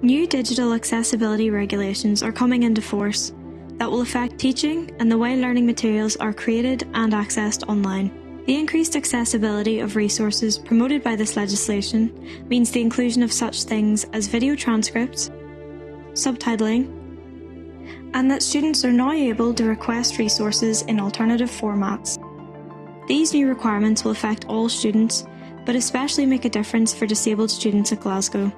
New digital accessibility regulations are coming into force that will affect teaching and the way learning materials are created and accessed online. The increased accessibility of resources promoted by this legislation means the inclusion of such things as video transcripts, subtitling, and that students are now able to request resources in alternative formats. These new requirements will affect all students, but especially make a difference for disabled students at Glasgow.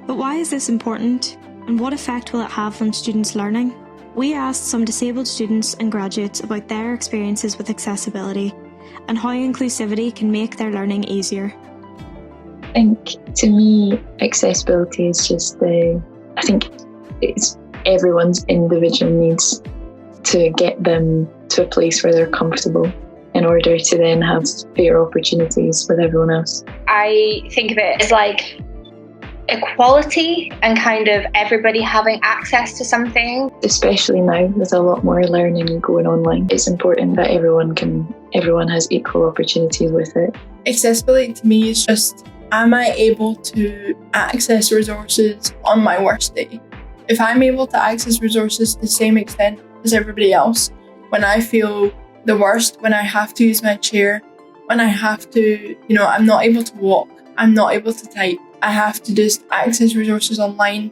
But why is this important, and what effect will it have on students' learning? We asked some disabled students and graduates about their experiences with accessibility and how inclusivity can make their learning easier. I think, to me, accessibility is just I think it's everyone's individual needs to get them to a place where they're comfortable in order to then have fair opportunities with everyone else. I think of it as like equality and kind of everybody having access to something. Especially now, there's a lot more learning going online. It's important that everyone has equal opportunities with it. Accessibility to me is just, am I able to access resources on my worst day? If I'm able to access resources to the same extent as everybody else, when I feel the worst, when I have to use my chair, when I have to, I'm not able to walk, I'm not able to type, I have to just access resources online.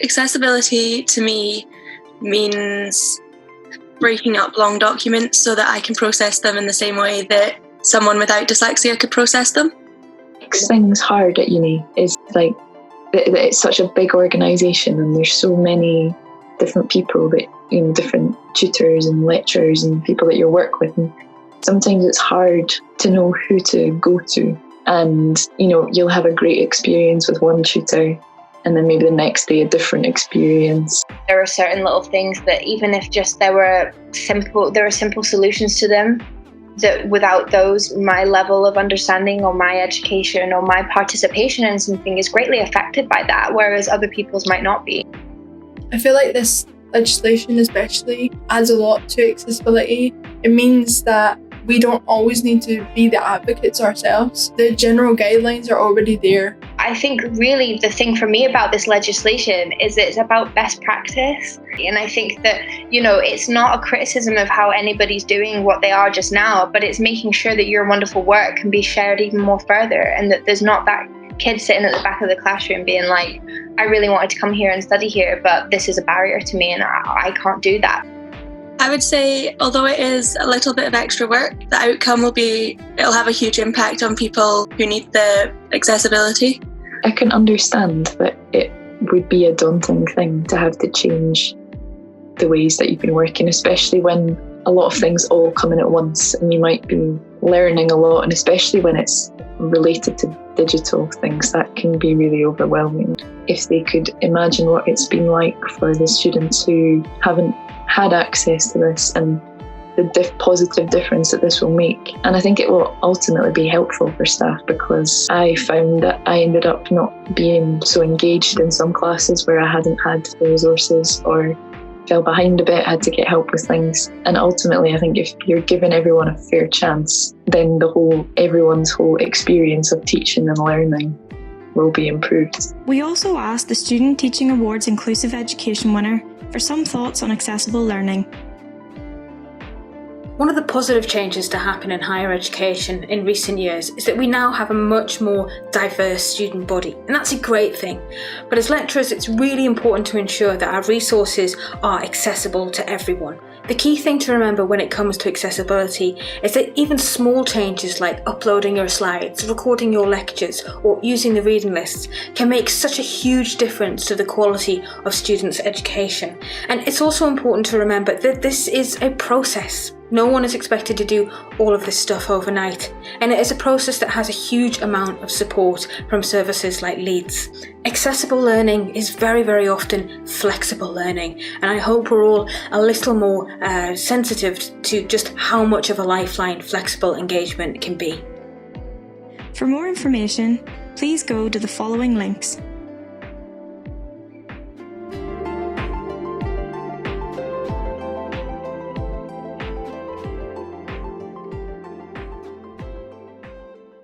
Accessibility to me means breaking up long documents so that I can process them in the same way that someone without dyslexia could process them. Makes things hard at uni is like it's such a big organisation and there's so many different people that, different tutors and lecturers and people that you work with. And sometimes it's hard to know who to go to. And, you'll have a great experience with one tutor and then maybe the next day a different experience. There are certain little things that even if just there were simple solutions to them, that without those, my level of understanding or my education or my participation in something is greatly affected by that, whereas other people's might not be. I feel like this legislation especially adds a lot to accessibility. It means that we don't always need to be the advocates ourselves. The general guidelines are already there. I think really the thing for me about this legislation is it's about best practice. And I think that, it's not a criticism of how anybody's doing what they are just now, but it's making sure that your wonderful work can be shared even more further and that there's not that kid sitting at the back of the classroom being like, I really wanted to come here and study here, but this is a barrier to me and I can't do that. I would say, although it is a little bit of extra work, the outcome it'll have a huge impact on people who need the accessibility. I can understand that it would be a daunting thing to have to change the ways that you've been working, especially when a lot of things all come in at once and you might be learning a lot, and especially when it's related to digital things, that can be really overwhelming. If they could imagine what it's been like for the students who haven't had access to this and the positive difference that this will make. And I think it will ultimately be helpful for staff, because I found that I ended up not being so engaged in some classes where I hadn't had the resources or fell behind a bit, had to get help with things. And ultimately, I think if you're giving everyone a fair chance, then everyone's whole experience of teaching and learning will be improved. We also asked the Student Teaching Awards Inclusive Education winner for some thoughts on accessible learning. One of the positive changes to happen in higher education in recent years is that we now have a much more diverse student body, and that's a great thing. But as lecturers, it's really important to ensure that our resources are accessible to everyone. The key thing to remember when it comes to accessibility is that even small changes like uploading your slides, recording your lectures, or using the reading lists can make such a huge difference to the quality of students' education. And it's also important to remember that this is a process. No one is expected to do all of this stuff overnight, and it is a process that has a huge amount of support from services like Leeds. Accessible learning is very, very often flexible learning, and I hope we're all a little more sensitive to just how much of a lifeline flexible engagement can be. For more information, please go to the following links.